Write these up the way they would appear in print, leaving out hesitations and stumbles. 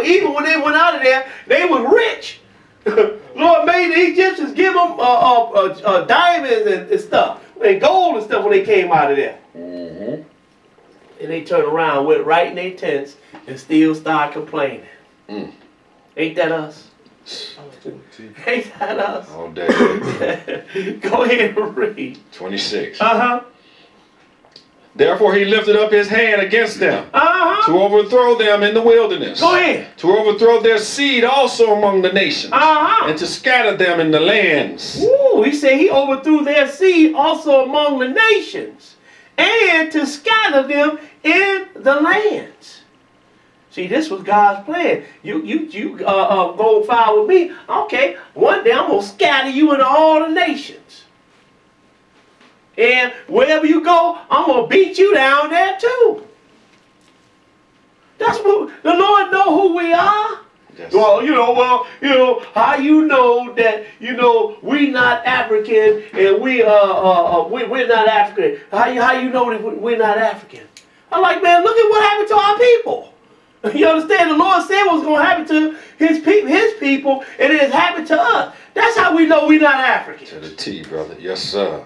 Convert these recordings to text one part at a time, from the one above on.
people, even when they went out of there, they were rich. Lord made the Egyptians give them diamonds and stuff, and gold and stuff when they came out of there. Mm-hmm. And they turned around, went right in their tents, and still started complaining. Mm. Ain't that us? Ain't that us? All day. Go ahead and read. 26. Uh-huh. Therefore he lifted up his hand against them Uh-huh. to overthrow them in the wilderness. Go ahead. To overthrow their seed also among the nations. Uh-huh. And to scatter them in the lands. Ooh, he said he overthrew their seed also among the nations. And to scatter them in the lands. See, this was God's plan. You go file with me. Okay, one day I'm going to scatter you into all the nations. And wherever you go, I'm going to beat you down there too. That's what the Lord know who we are. Yes. Well, how you know that, we not African and we're not African. How you know that we're not African? I'm like, man, look at what happened to our people. You understand? The Lord said what was going to happen to his people, and it has happened to us. That's how we know we're not African. To the T, brother. Yes, sir.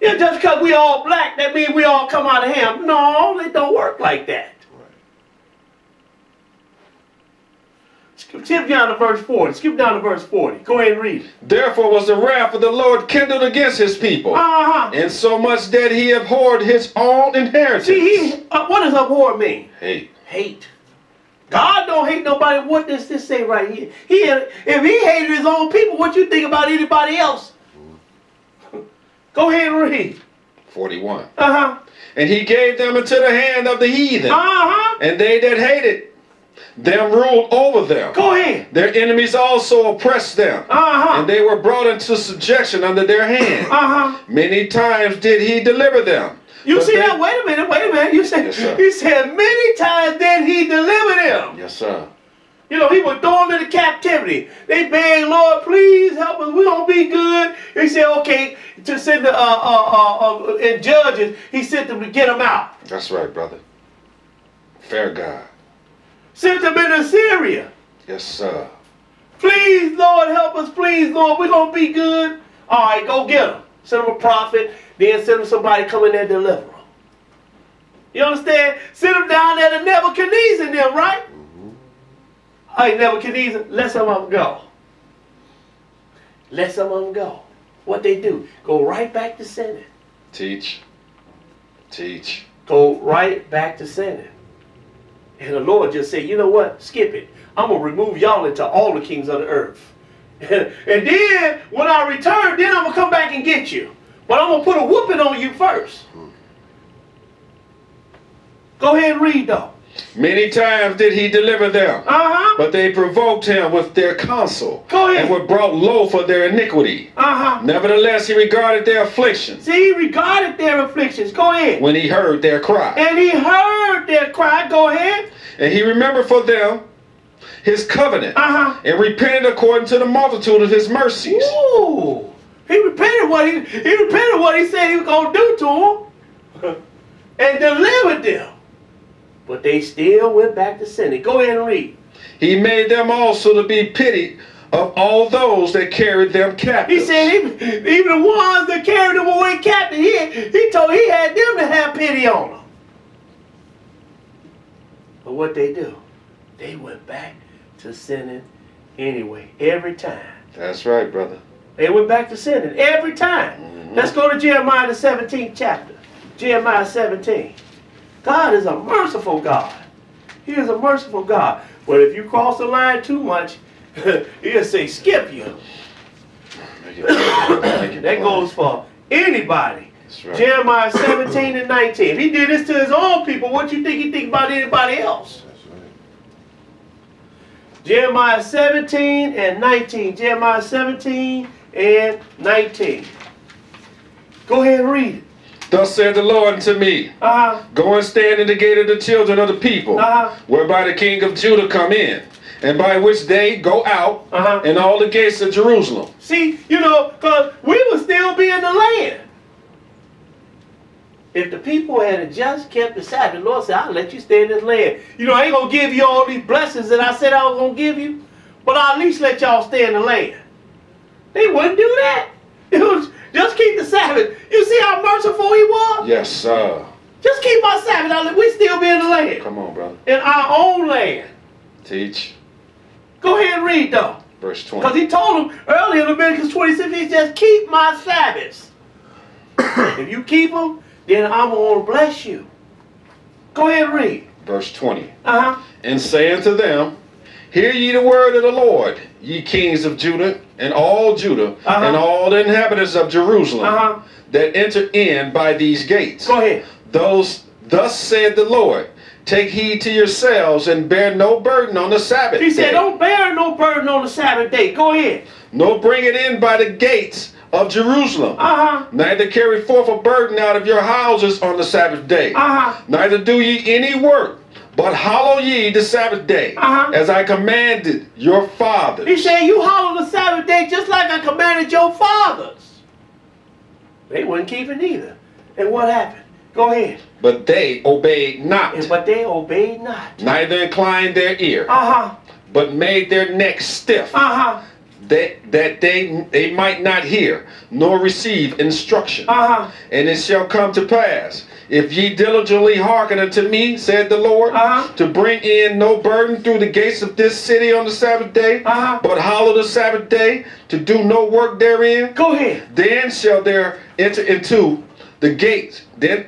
Yeah, just because we all black, that means we all come out of Ham. No, it don't work like that. Skip down to verse 40. Skip down to verse 40. Go ahead and read it. Therefore was the wrath of the Lord kindled against his people. And so much that he abhorred his own inheritance. See, what does abhor mean? Hate. Hate. God don't hate nobody. What does this say right here? If he hated his own people, what you think about anybody else? Go ahead and read. 41. Uh-huh. And he gave them into the hand of the heathen. Uh-huh. And they that hated them ruled over them. Go ahead. Their enemies also oppressed them. Uh-huh. And they were brought into subjection under their hand. Uh-huh. Many times did he deliver them. You see that? Wait a minute. You said, yes, he said many times did he deliver them. Yes, sir. He would throw them into captivity. They begged, Lord, please help us. We're going to be good. He said, okay, to send and judges, he sent them to get them out. That's right, brother. Fair God. Sent them into Syria. Yes, sir. Please, Lord, help us. Please, Lord, we're going to be good. All right, go get them. Send them a prophet. Then send them somebody come in there and deliver them. You understand? Send them down there to Nebuchadnezzar and them, right? Hey, Nebuchadnezzar, let some of them go. Let some of them go. What they do? Go right back to sinning. Teach. Teach. Go right back to sinning. And the Lord just said, you know what? Skip it. I'm going to remove y'all into all the kings of the earth. And then, when I return, then I'm going to come back and get you. But I'm going to put a whooping on you first. Go ahead and read, though. Many times did he deliver them. Uh-huh. But they provoked him with their counsel. Go ahead. And were brought low for their iniquity. Uh-huh. Nevertheless, he regarded their affliction. See, he regarded their afflictions. Go ahead. When he heard their cry. And he heard their cry. Go ahead. And he remembered for them his covenant. Uh-huh. And repented according to the multitude of his mercies. Ooh. He repented what he said he was going to do to them. And delivered them. But they still went back to sinning. Go ahead and read. He made them also to be pitied of all those that carried them captive. He said even the ones that carried them away captive, he had them to have pity on them. But what they do? They went back to sinning anyway, every time. That's right, brother. They went back to sinning every time. Mm-hmm. Let's go to Jeremiah the 17th chapter. Jeremiah 17. God is a merciful God. He is a merciful God. But if you cross the line too much, he'll say skip you. That goes for anybody. Right. Jeremiah 17 and 19. If he did this to his own people, what you think he think about anybody else? That's right. Jeremiah 17 and 19. Jeremiah 17 and 19. Go ahead and read it. Thus said the Lord unto me, Go and stand in the gate of the children of the people, whereby the king of Judah come in, and by which they go out, and all the gates of Jerusalem. See, because we would still be in the land. if the people had just kept the Sabbath, the Lord said, I'll let you stay in this land. You know, I ain't going to give you all these blessings that I said I was going to give you, but I'll at least let y'all stay in the land. They wouldn't do that. It was just keep the Sabbath. You see how merciful he was? Yes, sir. Just keep my Sabbath. We still be in the land. Come on, brother. In our own land. Teach. Go ahead and read, though. Verse 20. Because he told them earlier in Leviticus 26, he says, keep my Sabbaths. If you keep them, then I'm going to bless you. Go ahead and read. Verse 20. Uh-huh. And say unto them, hear ye the word of the Lord, ye kings of Judah, and all Judah, and all the inhabitants of Jerusalem, that enter in by these gates. Go ahead. Thus said the Lord, take heed to yourselves, and bear no burden on the Sabbath day. He said, don't bear no burden on the Sabbath day. Go ahead. No bring it in by the gates of Jerusalem. Neither carry forth a burden out of your houses on the Sabbath day. Neither do ye any work, but hallow ye the Sabbath day, as I commanded your fathers. He said, you hallow the Sabbath day just like I commanded your fathers. They wouldn't keep it either. And what happened? Go ahead. But they obeyed not. But they obeyed not. Neither inclined their ear. But made their necks stiff. That they might not hear, nor receive instruction. And it shall come to pass, if ye diligently hearken unto me, said the Lord, to bring in no burden through the gates of this city on the Sabbath day, but hallow the Sabbath day, to do no work therein. Go ahead. Then shall there enter into the gates. Then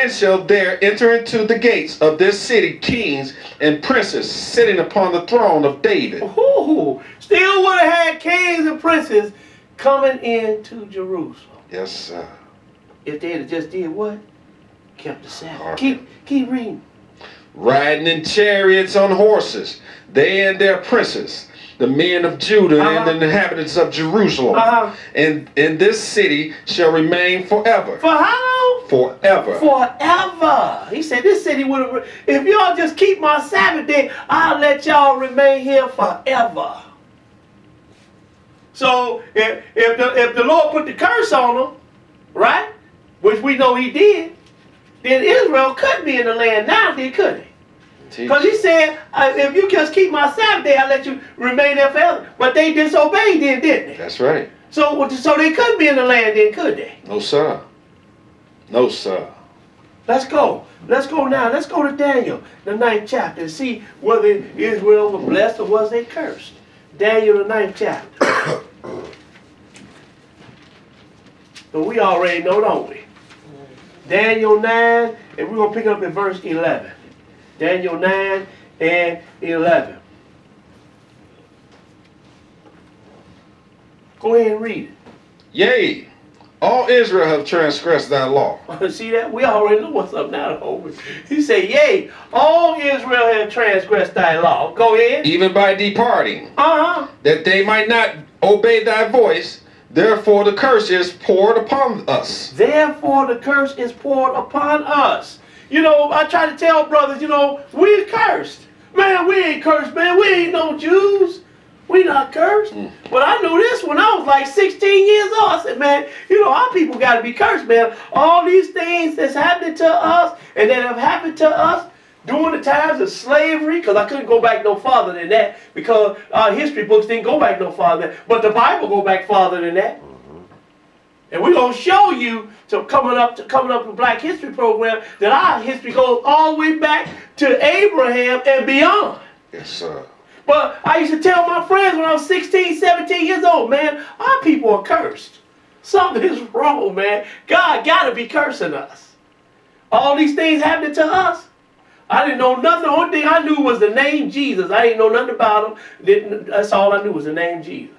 shall there enter into the gates of this city kings and princes sitting upon the throne of David. Ooh, still would have had kings and princes coming into Jerusalem. Yes, sir. If they had just did what? Kept the Sabbath. Keep reading. Riding in chariots on horses, they and their princes, the men of Judah and the inhabitants of Jerusalem. And this city shall remain forever. For how long? Forever. Forever. He said this city would have, if y'all just keep my Sabbath day, I'll let y'all remain here forever. So if the Lord put the curse on them, right, which we know he did, then Israel couldn't be in the land now, could he? Because he said, if you just keep my Sabbath day, I'll let you remain there forever. But they disobeyed then, didn't they? That's right. So they couldn't be in the land then, could they? No, sir. No, sir. Let's go. Let's go now. Let's go to Daniel, the 9th chapter, and see whether Israel was blessed or was they cursed. Daniel, the 9th chapter. So we already know, don't we? Daniel 9, and we're going to pick up in verse 11. Daniel 9 and 11. Go ahead and read it. Yea, all Israel have transgressed thy law. See that? We already know what's up now. He said, yea, all Israel have transgressed thy law. Go ahead. Even by departing, that they might not obey thy voice, therefore the curse is poured upon us. Therefore the curse is poured upon us. You know, I try to tell brothers, you know, we're cursed. Man, we ain't cursed, man. We ain't no Jews. We not cursed. But I knew this when I was like 16 years old. I said, man, you know, our people got to be cursed, man. All these things that's happening to us and that have happened to us during the times of slavery, because I couldn't go back no farther than that, because our history books didn't go back no farther than that. But the Bible go back farther than that. And we're going to show you, coming up the Black History program, that our history goes all the way back to Abraham and beyond. Yes, sir. But I used to tell my friends when I was 16, 17 years old, man, our people are cursed. Something is wrong, man. God got to be cursing us. All these things happening to us. I didn't know nothing. The only thing I knew was the name Jesus. I didn't know nothing about him. That's all I knew was the name Jesus.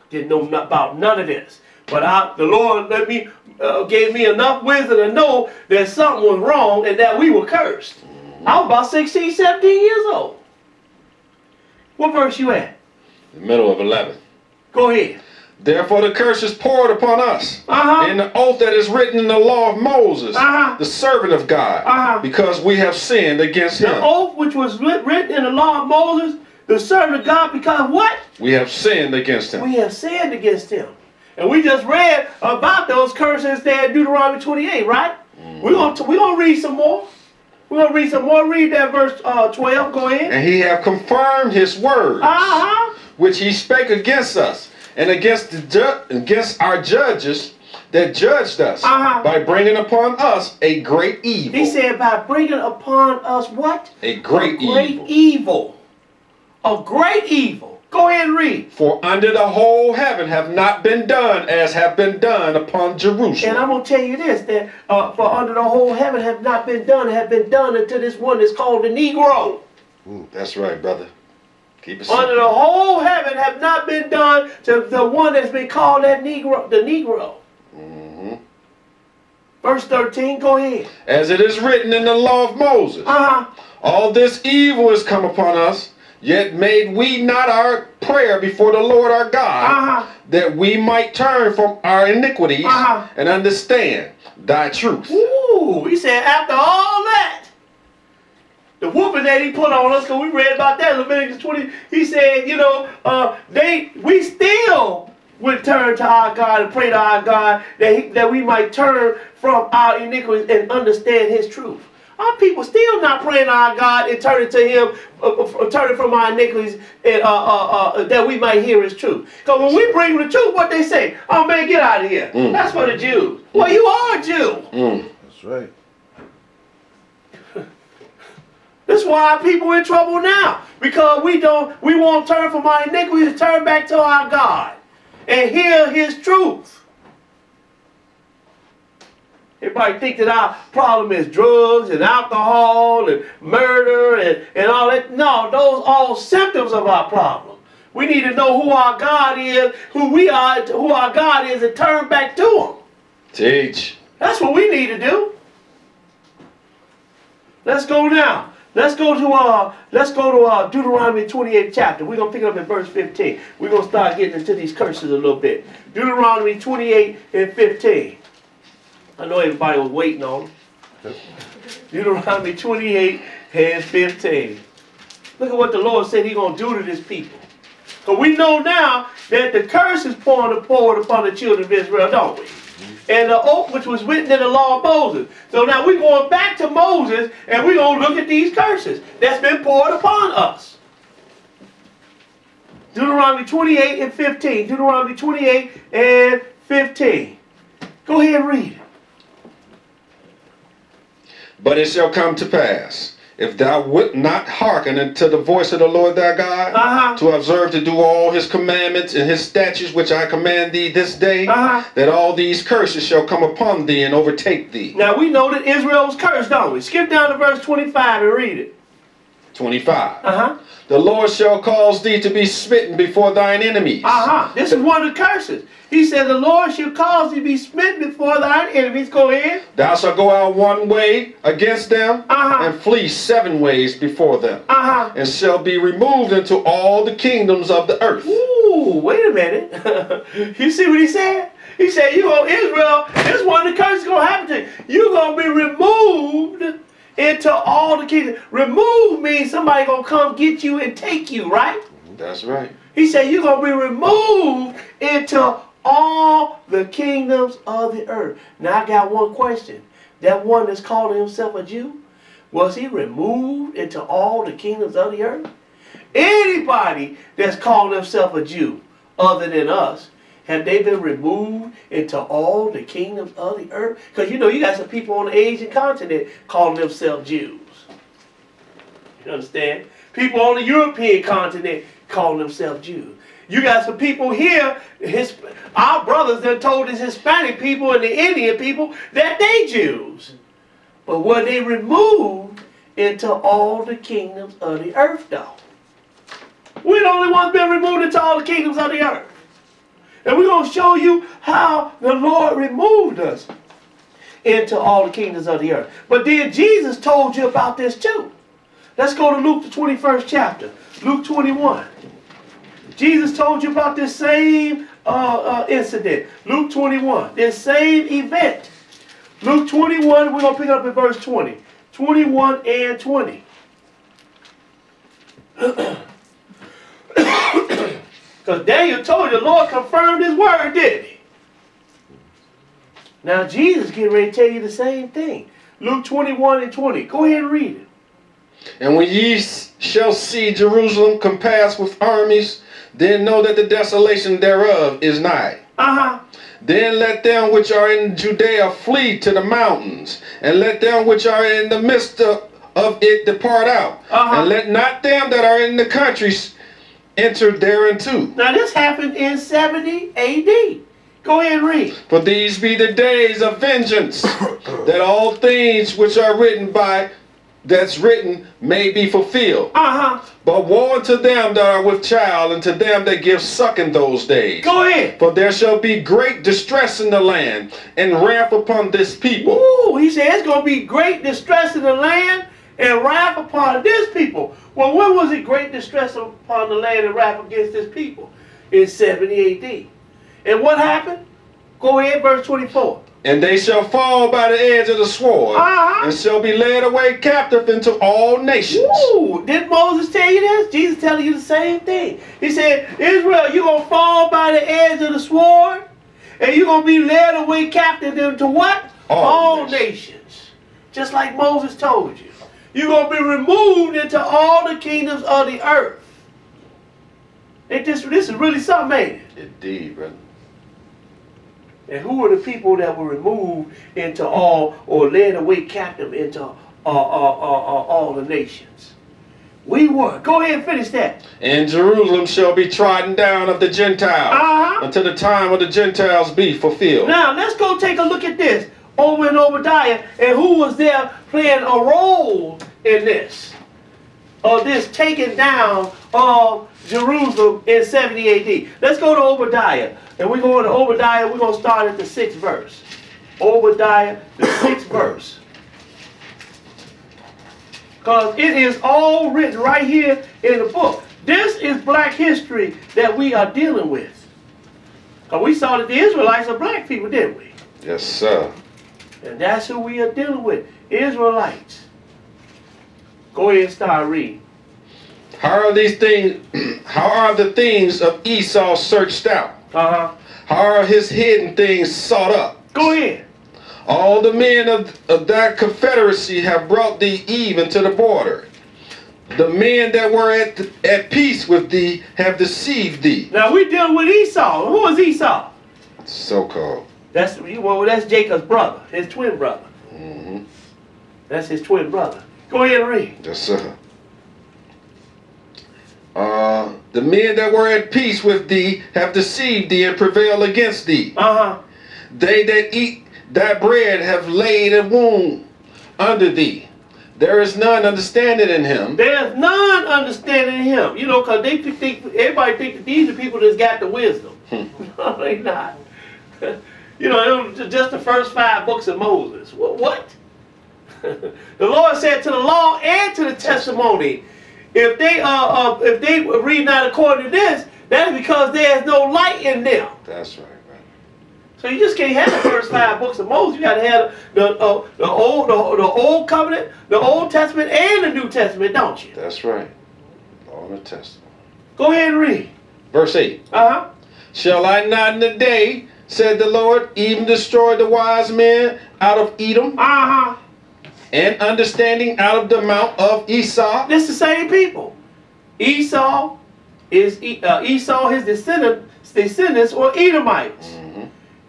Didn't know about none of this. But the Lord gave me enough wisdom to know that something was wrong and that we were cursed. I was about 16, 17 years old. What verse you at? The middle of 11. Go ahead. Therefore the curse is poured upon us, in the oath that is written in the law of Moses, the servant of God, because we have sinned against him. The oath which was written in the law of Moses, the servant of God, because what? We have sinned against him. We have sinned against him. And we just read about those curses there in Deuteronomy 28, right? We're gonna read some more. We're going to read some more. Read that verse 12. Go ahead. And he have confirmed his words, which he spake against us, and against our judges that judged us, by bringing upon us a great evil. He said by bringing upon us what? A great evil. A great evil. Go ahead and read. For under the whole heaven have not been done as have been done upon Jerusalem. And I'm going to tell you this, that for under the whole heaven have not been done, have been done unto this one that's called the Negro. That's right, brother. Keep it simple. Under the whole heaven have not been done to the one that's been called that Negro, the Negro. Verse 13, go ahead. As it is written in the law of Moses, all this evil is come upon us, yet made we not our prayer before the Lord our God, that we might turn from our iniquities and understand thy truth. Ooh, he said after all that, the whooping that he put on us, because we read about that in Leviticus 20, he said, you know, we still would turn to our God and pray to our God that we might turn from our iniquities and understand his truth. Our people still not praying to our God and turning to him, turning from our iniquities, and, that we might hear his truth. Because when we bring the truth, what they say? Oh man, get out of here. That's for the Jews. Well, you are a Jew. That's right. That's why our people in trouble now. Because we won't turn from our iniquities, turn back to our God and hear his truth. Everybody think that our problem is drugs and alcohol and murder and all that. No, those are all symptoms of our problem. We need to know who our God is, who our God is, and turn back to him. Teach. That's what we need to do. Let's go now. Let's go to Deuteronomy 28th chapter. We're going to pick it up in verse 15. We're going to start getting into these curses a little bit. Deuteronomy 28 and 15. I know everybody was waiting on them. Deuteronomy 28 and 15. Look at what the Lord said he's going to do to this people. So we know now that the curse is poured upon the children of Israel, don't we? And the oath which was written in the law of Moses. So now we're going back to Moses and we're going to look at these curses that's been poured upon us. Deuteronomy 28 and 15. Deuteronomy 28 and 15. Go ahead and read it. But it shall come to pass, if thou wilt not hearken unto the voice of the Lord thy God, to observe to do all his commandments and his statutes which I command thee this day, that all these curses shall come upon thee and overtake thee. Now we know that Israel was cursed, don't we? Skip down to verse 25 and read it. 25. The Lord shall cause thee to be smitten before thine enemies. This is one of the curses. He said the Lord shall cause thee to be smitten before thine enemies. Go ahead. Thou shalt go out one way against them, and flee 7 ways before them, and shall be removed into all the kingdoms of the earth. Ooh, wait a minute. You see what he said? He said, Israel, this one of the curses going to happen to you. You're going to be removed into all the kingdoms. Remove means somebody going to come get you and take you, right? That's right. He said you're going to be removed into all the kingdoms of the earth. Now I got one question. That one that's calling himself a Jew, was he removed into all the kingdoms of the earth? Anybody that's calling himself a Jew other than us, have they been removed into all the kingdoms of the earth? Because you got some people on the Asian continent calling themselves Jews. You understand? People on the European continent calling themselves Jews. You got some people here, our brothers that told us Hispanic people and the Indian people that they Jews. But were they removed into all the kingdoms of the earth though? We're the only ones been removed into all the kingdoms of the earth. And we're going to show you how the Lord removed us into all the kingdoms of the earth. But then Jesus told you about this too. Let's go to Luke the 21st chapter. Luke 21. Jesus told you about this same incident. Luke 21. This same event. Luke 21, we're going to pick up in verse 20. 21 and 20. Because Daniel told you the Lord confirmed his word, didn't he? Now Jesus getting ready to tell you the same thing. Luke 21:20. Go ahead and read it. And when ye shall see Jerusalem compassed with armies, then know that the desolation thereof is nigh. Then let them which are in Judea flee to the mountains, and let them which are in the midst of it depart out. And let not them that are in the countries enter thereinto. Now this happened in 70 AD. Go ahead and read. For these be the days of vengeance, that all things which are that's written may be fulfilled. But woe unto them that are with child, and to them that give suck in those days. Go ahead. For there shall be great distress in the land, and wrath upon this people. Ooh, he said it's going to be great distress in the land and wrath upon this people. Well, when was it great distress upon the land and wrath against this people? In 70 AD. And what happened? Go ahead, verse 24. And they shall fall by the edge of the sword, and shall be led away captive into all nations. Ooh, didn't Moses tell you this? Jesus telling you the same thing. He said, Israel, you're going to fall by the edge of the sword, and you're going to be led away captive into what? All nations. Just like Moses told you. You're going to be removed into all the kingdoms of the earth. This is really something, ain't it? Indeed, brother. And who are the people that were removed into all, or led away captive into all the nations? We were. Go ahead and finish that. And Jerusalem shall be trodden down of the Gentiles, until the time of the Gentiles be fulfilled. Now, let's go take a look at this over in Obadiah, and who was there playing a role in this? Of this taking down of Jerusalem in 70 AD. Let's go to Obadiah. And we're going to Obadiah, we're going to start at the 6th verse. Obadiah, the 6th verse. Because it is all written right here in the book. This is black history that we are dealing with. Because we saw that the Israelites are black people, didn't we? Yes, sir. And that's who we are dealing with. Israelites. Go ahead and start reading. How are these things? How are the things of Esau searched out? How are his hidden things sought up? Go ahead. All the men of that confederacy have brought thee even to the border. The men that were at peace with thee have deceived thee. Now we're dealing with Esau. Who is Esau? So-called. That's Jacob's brother, his twin brother. That's his twin brother. Go ahead and read. Yes, sir. The men that were at peace with thee have deceived thee and prevailed against thee. They that eat thy bread have laid a wound under thee. There is none understanding in him. There's none understanding in him. You know, because everybody think that these are people that's got the wisdom. No, they not. You know, just the first 5 books of Moses. What? The Lord said to the law and to the testimony, if they read not according to this, that is because there is no light in them. That's right, man. So you just can't have the first 5 books of Moses. You got to have the old covenant, the Old Testament, and the New Testament, don't you? That's right. Old and Testament. Go ahead and read. Verse 8. Shall I not in the day, said the Lord, even destroy the wise men out of Edom? And understanding out of the mount of Esau? This is the same people. Esau, his descendants or Edomites.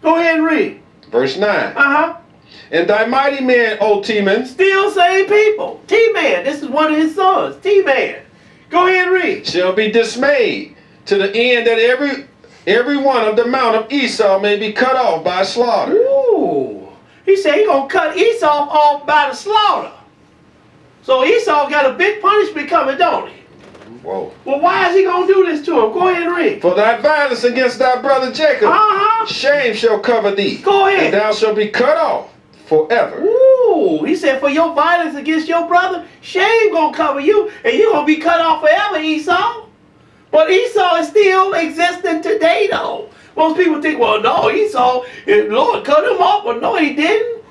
Go ahead and read. Verse 9. And thy mighty man, O T-Man. Still same people. T-Man, this is one of his sons. T-Man. Go ahead and read. Shall be dismayed to the end that every one of the mount of Esau may be cut off by slaughter. Ooh. He said he's going to cut Esau off by the slaughter. So Esau got a big punishment coming, don't he? Whoa. Well, why is he going to do this to him? Go ahead and read. For thy violence against thy brother Jacob, shame shall cover thee. Go ahead. And thou shalt be cut off forever. Ooh. He said for your violence against your brother, shame going to cover you, and you're going to be cut off forever, Esau. But Esau is still existing today, though. Most people think, well, no, Esau, the Lord cut him off. But no, he didn't.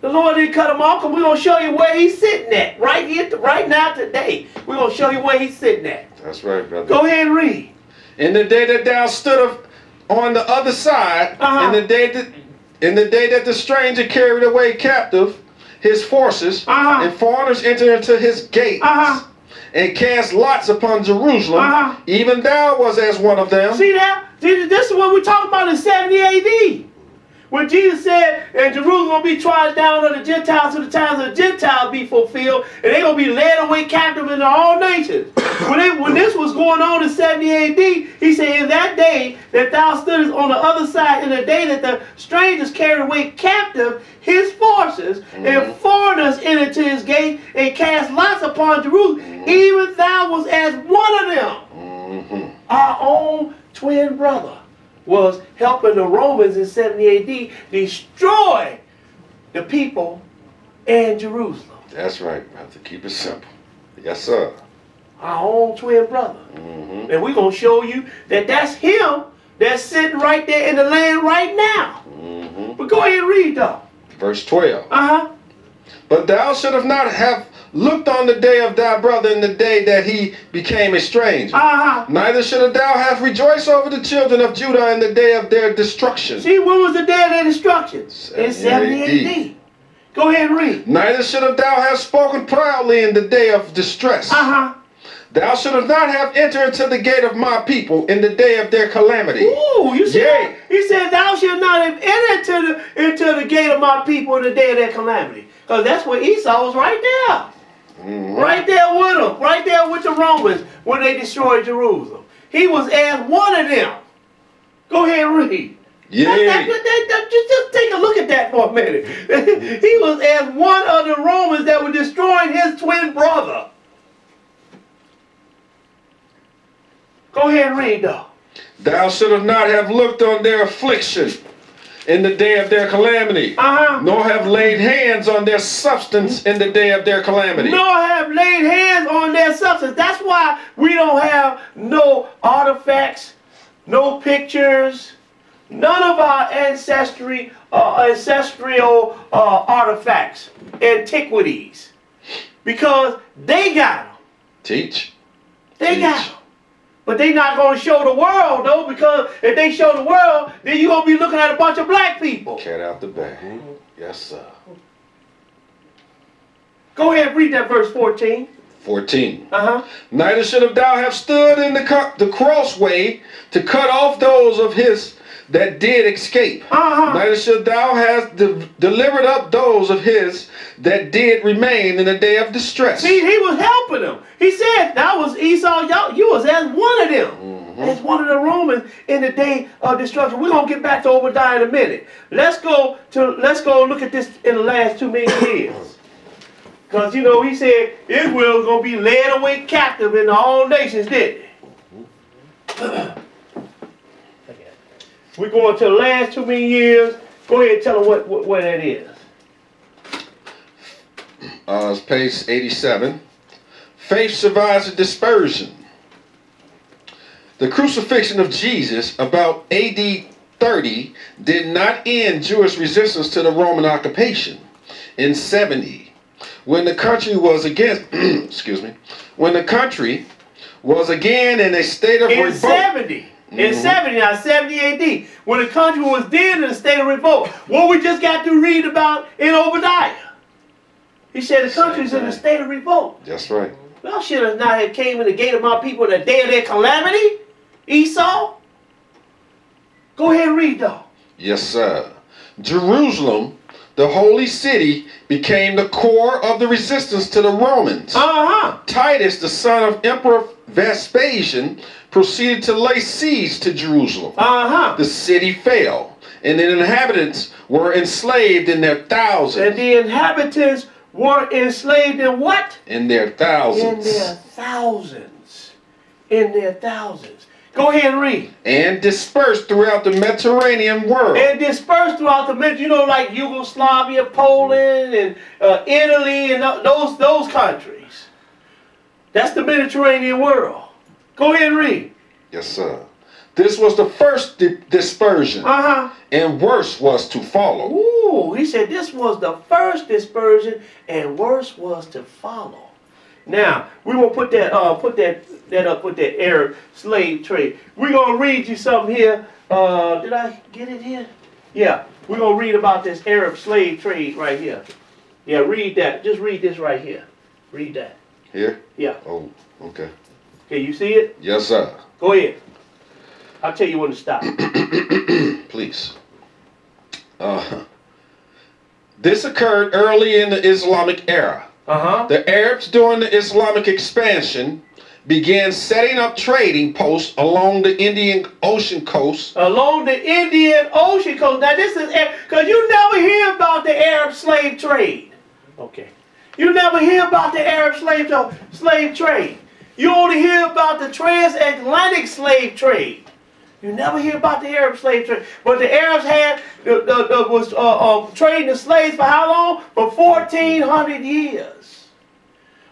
The Lord didn't cut him off, because we're going to show you where he's sitting at. Right here, right now, today. We're going to show you where he's sitting at. That's right, brother. Go ahead and read. In the day that thou stood on the other side, in the day In the day that the stranger carried away captive his forces, and foreigners entered into his gates, and cast lots upon Jerusalem, even thou was as one of them. See that? This is what we're talking about in 70 AD. When Jesus said, and Jerusalem will be trodden down of the Gentiles to the times of the Gentiles be fulfilled, and they're going to be led away captive into all nations. When this was going on in 70 AD, he said, in that day that thou stoodest on the other side, in the day that the strangers carried away captive his forces, and foreigners entered to his gate, and cast lots upon Jerusalem, even thou was as one of them. Our own twin brother was helping the Romans in 70 AD destroy the people in Jerusalem. That's right. I have to keep it simple. Yes, sir. Our own twin brother. And we're going to show you that that's him that's sitting right there in the land right now. But go ahead and read though. Verse 12. But thou should have not have looked on the day of thy brother in the day that he became a stranger. Neither should thou have rejoiced over the children of Judah in the day of their destruction. See, when was the day of their destruction? In 70 AD. Go ahead and read. Neither should thou have spoken proudly in the day of distress. Thou shouldst not have entered into the gate of my people in the day of their calamity. Ooh, you see that? He said, thou shalt not have entered into the gate of my people in the day of their calamity. Because that's where Esau was right there. Right there with them. Right there with the Romans when they destroyed Jerusalem. He was as one of them. Go ahead and read. Just take a look at that for a minute. He was as one of the Romans that were destroying his twin brother. Go ahead and read though. Thou shouldst not have looked on their affliction in the day of their calamity, nor have laid hands on their substance in the day of their calamity. Nor have laid hands on their substance. That's why we don't have no artifacts, no pictures, none of our ancestral artifacts, antiquities, because they got them. Teach. They got them. But they not going to show the world, though, because if they show the world, then you're going to be looking at a bunch of black people. Cat out the bag. Yes, sir. Go ahead and read that verse 14. 14. Neither should thou have stood in the crossway to cut off those of his that did escape. Neither should thou have delivered up those of his that did remain in the day of distress. See, he was helping them. He said, that was Esau, you was as one of them. As one of the Romans in the day of destruction. We're going to get back to Obadiah in a minute. Let's go look at this in the last 2 million years. Because, you know, he said Israel is going to be led away captive into all nations, didn't he? We're going to the last 2 million years. Go ahead and tell them what that is. It's page 87. Faith survives the dispersion. The crucifixion of Jesus about AD 30 did not end Jewish resistance to the Roman occupation. In 70, when the country was again, when the country was again in a state of revolt. 70. In 70, now 70 AD, when the country was then in a state of revolt. What we just got to read about in Obadiah. He said the country's in a state of revolt. That's right. Thou should have not have came in the gate of my people in the day of their calamity, Esau. Go ahead and read though. Yes, sir. Jerusalem, the holy city, became the core of the resistance to the Romans. Titus, the son of Emperor Vespasian, proceeded to lay siege to Jerusalem. The city fell, and the inhabitants were enslaved in their thousands. And the inhabitants were enslaved in what? In their thousands. In their thousands. In their thousands. Go ahead and read. And dispersed throughout the Mediterranean world. And dispersed throughout the Mediterranean, you know, like Yugoslavia, Poland, and Italy, and those countries. That's the Mediterranean world. Go ahead and read. Yes, sir. This was the first dispersion, and worse was to follow. Ooh, he said this was the first dispersion, and worse was to follow. Now we will put that up with that Arab slave trade. We're gonna read you something here. Did I get it here? Yeah, we're going to read about this Arab slave trade right here. Yeah, read that. Just read this right here. Read that. Here? Yeah. Oh, okay. Okay, you see it? Yes, sir. Go ahead. I'll tell you when to stop. Please. This occurred early in the Islamic era. The Arabs during the Islamic expansion began setting up trading posts along the Indian Ocean coast. Along the Indian Ocean coast. Now this is, because you never hear about the Arab slave trade. Okay. You never hear about the Arab slave trade. You only hear about the transatlantic slave trade. You never hear about the Arab slave trade. But the Arabs had was trading the slaves for how long? For 1,400 years.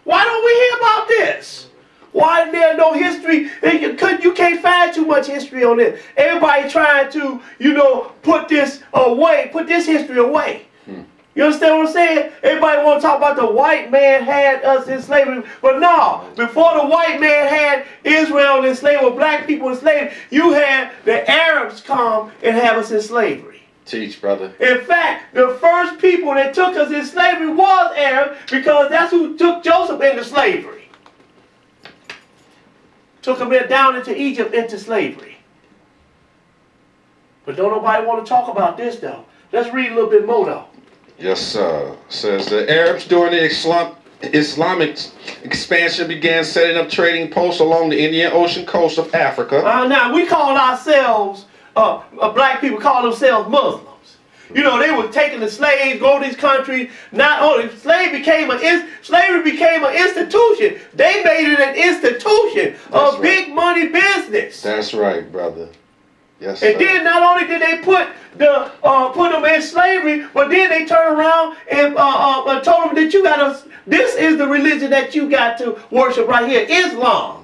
Why don't we hear about this? Why is there no history? You can't find too much history on this. Everybody trying to, put this away, put this history away. You understand what I'm saying? Everybody want to talk about the white man had us in slavery. But no, before the white man had Israel enslaved or black people enslaved, you had the Arabs come and have us in slavery. Teach, brother. In fact, the first people that took us in slavery was Arabs, because that's who took Joseph into slavery. Took him down into Egypt into slavery. But don't nobody want to talk about this though. Let's read a little bit more though. Yes, sir. Says the Arabs during the Islamic expansion began setting up trading posts along the Indian Ocean coast of Africa. Now we call ourselves, black people call themselves Muslims. They were taking the slaves, go to these countries. Not only slavery became an institution. They made it an institution of big money business. That's right, brother. Yes, and then not only did they put them in slavery, but then they turned around and told them that this is the religion that you got to worship right here, Islam.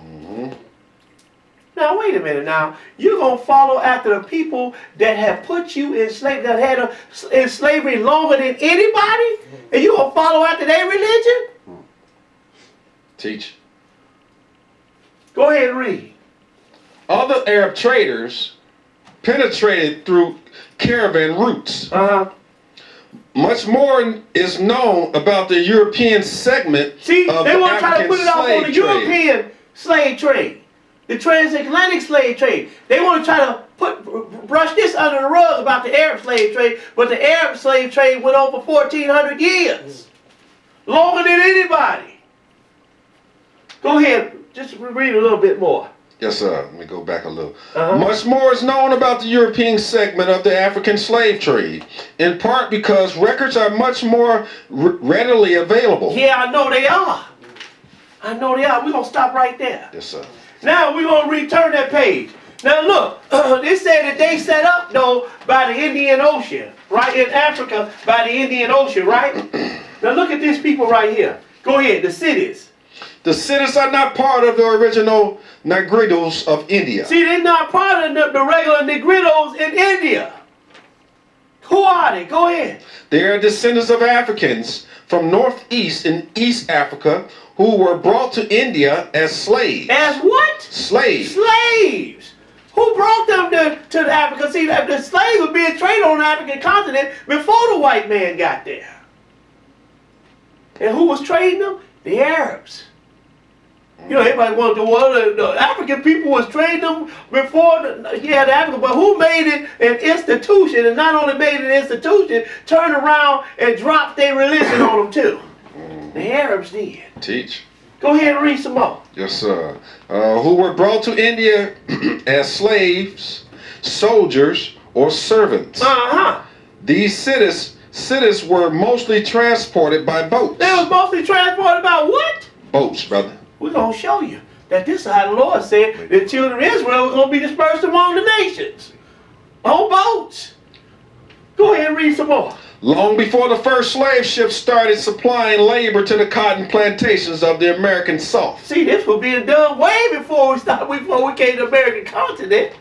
Now wait a minute. Now you're gonna follow after the people that have put you in slavery, that had in slavery longer than anybody, and you gonna follow after their religion? Teach. Go ahead and read. Other Arab traders penetrated through caravan routes. Much more is known about the European segment of they the want to try to put it off on the European slave trade, the transatlantic slave trade. They want to try to brush this under the rug about the Arab slave trade, but the Arab slave trade went on for 1,400 years, longer than anybody. Go ahead, just read a little bit more. Yes, sir. Let me go back a little. Much more is known about the European segment of the African slave trade, in part because records are much more readily available. Yeah, I know they are. We're going to stop right there. Yes, sir. Now we're going to return that page. Now look, they said that they set up, though, by the Indian Ocean, right? In Africa, by the Indian Ocean, right? Now look at these people right here. Go ahead, the cities. The cities are not part of the original Negritos of India. See, they're not part of the regular Negritos in India. Who are they? Go ahead. They are descendants of Africans from Northeast and East Africa who were brought to India as slaves. As what? Slaves. Slaves. Who brought them to Africa? See, the slaves were being traded on the African continent before the white man got there. And who was trading them? The Arabs. Everybody wanted to, the African people was trading them before the African, but who made it an institution, and not only made it an institution, turned around and dropped their religion on them too? The Arabs did. Teach. Go ahead and read some more. Yes, sir. Who were brought to India as slaves, soldiers, or servants. These cities were mostly transported by boats. They were mostly transported by what? Boats, brother. We're going to show you that this is how the Lord said the children of Israel were going to be dispersed among the nations. On boats. Go ahead and read some more. Long before the first slave ships started supplying labor to the cotton plantations of the American South. See, this was being done way before we came to the American continent.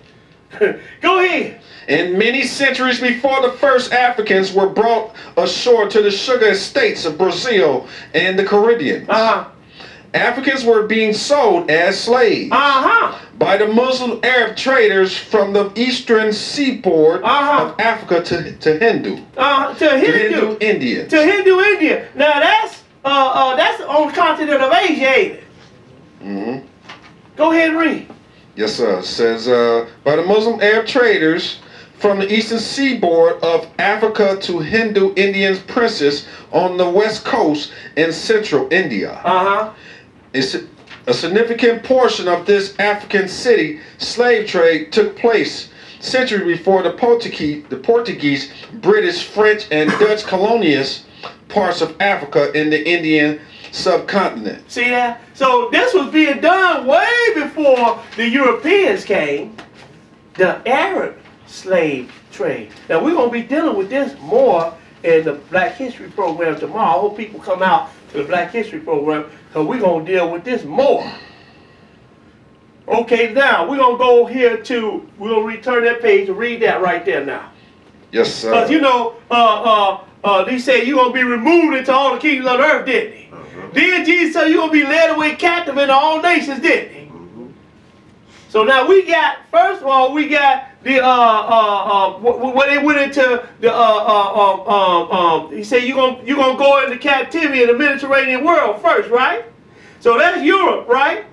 Go ahead. And many centuries before the first Africans were brought ashore to the sugar estates of Brazil and the Caribbean. Africans were being sold as slaves by the Muslim Arab traders from the eastern seaboard of Africa to Hindu. To Hindu Indians. To Hindu India. Now that's on the continent of Asia, ain't it? Mm-hmm. Go ahead and read. Yes, sir. It says, by the Muslim Arab traders from the eastern seaboard of Africa to Hindu Indian princes on the west coast and central India. It's a significant portion of this African city slave trade took place centuries before the Portuguese, British, French, and Dutch colonialists parts of Africa in the Indian subcontinent. See that? So this was being done way before the Europeans came. The Arab slave trade. Now we're going to be dealing with this more in the Black History program tomorrow. I hope people come out to the Black History program because we're going to deal with this more. Okay, now we're going to go here to, we'll return that page and read that right there now. Yes, sir. Because you know, they said you're going to be removed into all the kingdoms of the earth, didn't he? Then Jesus said you're going to be led away captive into all nations, didn't he? So now we got, first of all, we got the, when they went into the, he said you're gonna go into captivity in the Mediterranean world first, right? So that's Europe, right?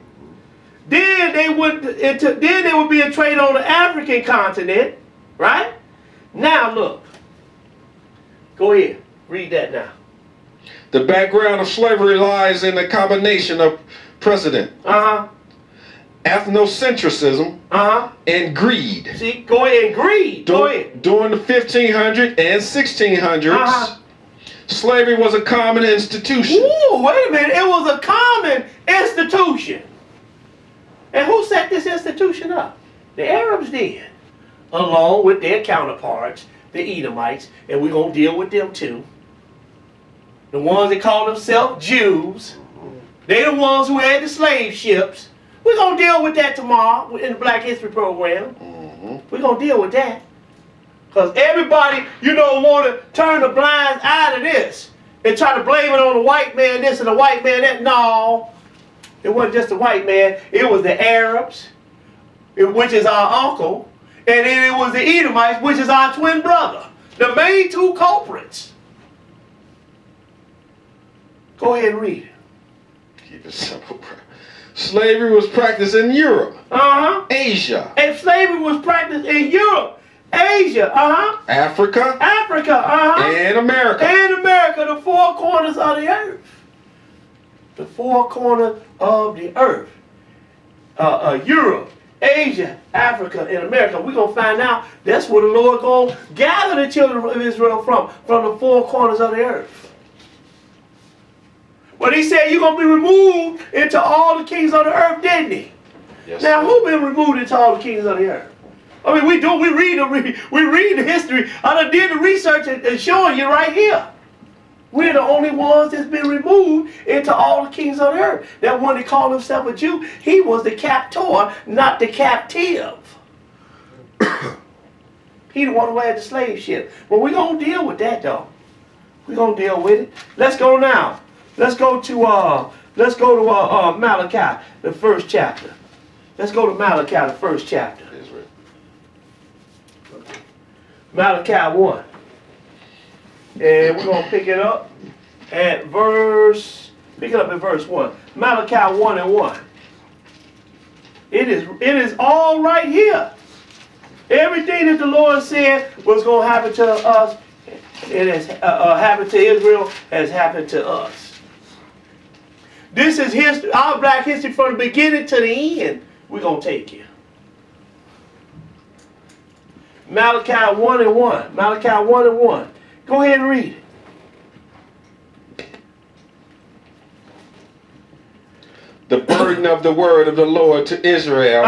Then they went into, then they would be a trade on the African continent, right? Now look, go ahead, read that now. The background of slavery lies in the combination of precedent, ethnocentrism, and greed. See, go ahead, greed. Go ahead. During the 1500s and 1600s, slavery was a common institution. Ooh, wait a minute. It was a common institution. And who set this institution up? The Arabs did, along with their counterparts, the Edomites, and we're going to deal with them too. The ones that call themselves Jews. They're the ones who had the slave ships. We're going to deal with that tomorrow in the Black History program. We're going to deal with that. Because everybody, you know, want to turn the blind eye to this and try to blame it on the white man this and the white man that. No, it wasn't just the white man. It was the Arabs, which is our uncle, and then it was the Edomites, which is our twin brother. The main two culprits. Go ahead and read it. Keep it simple, bro. Slavery was practiced in Europe, Asia. And slavery was practiced in Europe, Asia, Africa, and America. And America, the four corners of the earth. The four corners of the earth. Europe, Asia, Africa, and America. We're going to find out that's where the Lord going to gather the children of Israel from the four corners of the earth. But he said you're going to be removed into all the kings of the earth, didn't he? Yes, now, who been removed into all the kings of the earth? I mean, we read the history. I done did the research and showing you right here. We're the only ones that's been removed into all the kings of the earth. That one that called himself a Jew, he was the captor, not the captive. He the one who had the slave ship. But we're going to deal with that, though. We're going to deal with it. Let's go now. Let's go to Malachi, the first chapter. Let's go to Malachi, the first chapter. Malachi 1. And we're going to pick it up at verse 1. Malachi 1 and 1. It is all right here. Everything that the Lord said was going to happen to us, it has happened to Israel, has happened to us. This is history, our black history from the beginning to the end. We're going to take you. Malachi 1 and 1. Malachi 1 and 1. Go ahead and read it. The burden of the word of the Lord to Israel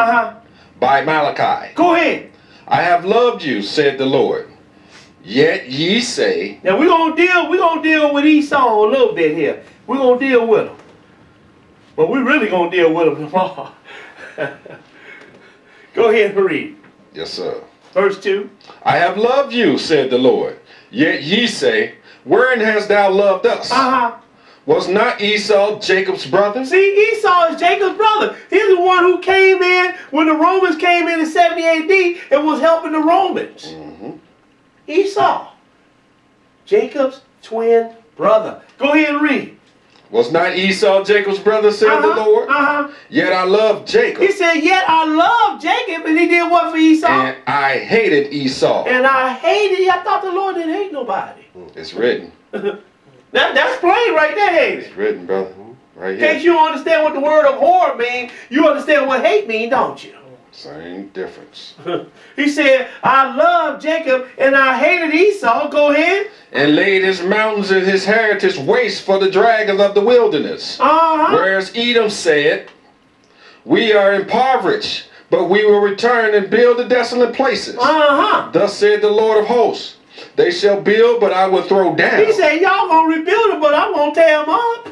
by Malachi. Go ahead. I have loved you, said the Lord. Yet ye say. Now we're gonna deal with Esau a little bit here. We're gonna deal with him. But we're really gonna deal with him tomorrow. Go ahead and read. Yes, sir. Verse 2. I have loved you, said the Lord. Yet ye say, wherein hast thou loved us? Was not Esau Jacob's brother? See, Esau is Jacob's brother. He's the one who came in when the Romans came in 70 AD and was helping the Romans. Esau, Jacob's twin brother. Go ahead and read. Was not Esau Jacob's brother, said the Lord? Yet I love Jacob. He said, yet I love Jacob, and he did what for Esau? And I hated Esau. And I hated, I thought the Lord didn't hate nobody. It's written. That's plain right there, ain't it? It's written, brother. Right In here. case you don't understand what the word abhor means, you understand what hate means, don't you? Same difference. He said, I love Jacob and I hated Esau. Go ahead. And laid his mountains and his heritage waste for the dragons of the wilderness. Whereas Edom said, we are impoverished, but we will return and build the desolate places. Thus said the Lord of hosts, they shall build, but I will throw down. He said, y'all gonna rebuild it, but I won't tear them up.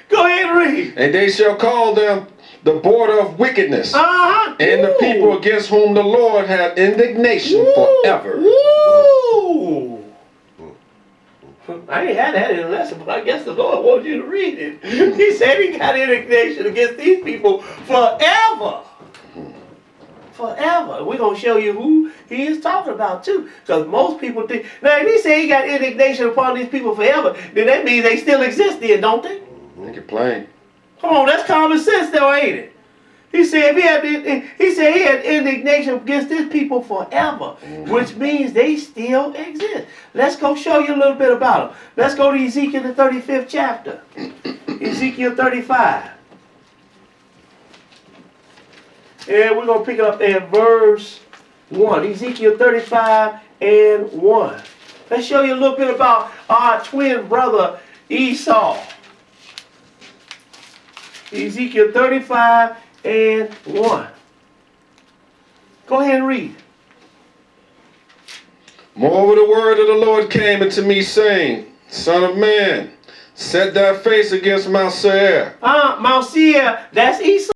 Go ahead and read. And they shall call them the border of wickedness, and the people against whom the Lord had indignation forever. I ain't had that in the lesson, but I guess the Lord wants you to read it. He said he got indignation against these people forever. Forever. We're going to show you who he is talking about too. Because most people think, now if he said he got indignation upon these people forever, then that means they still exist then, don't they? Make it plain. Come on, that's common sense though, ain't it? He said he had indignation against his people forever, which means they still exist. Let's go show you a little bit about them. Let's go to Ezekiel the 35th chapter. Ezekiel 35. And we're going to pick it up at verse 1. Ezekiel 35 and 1. Let's show you a little bit about our twin brother Esau. Ezekiel 35 and 1. Go ahead and read. Moreover, the word of the Lord came unto me, saying, Son of man, set thy face against Mount Seir. Mount Seir, that's Esau.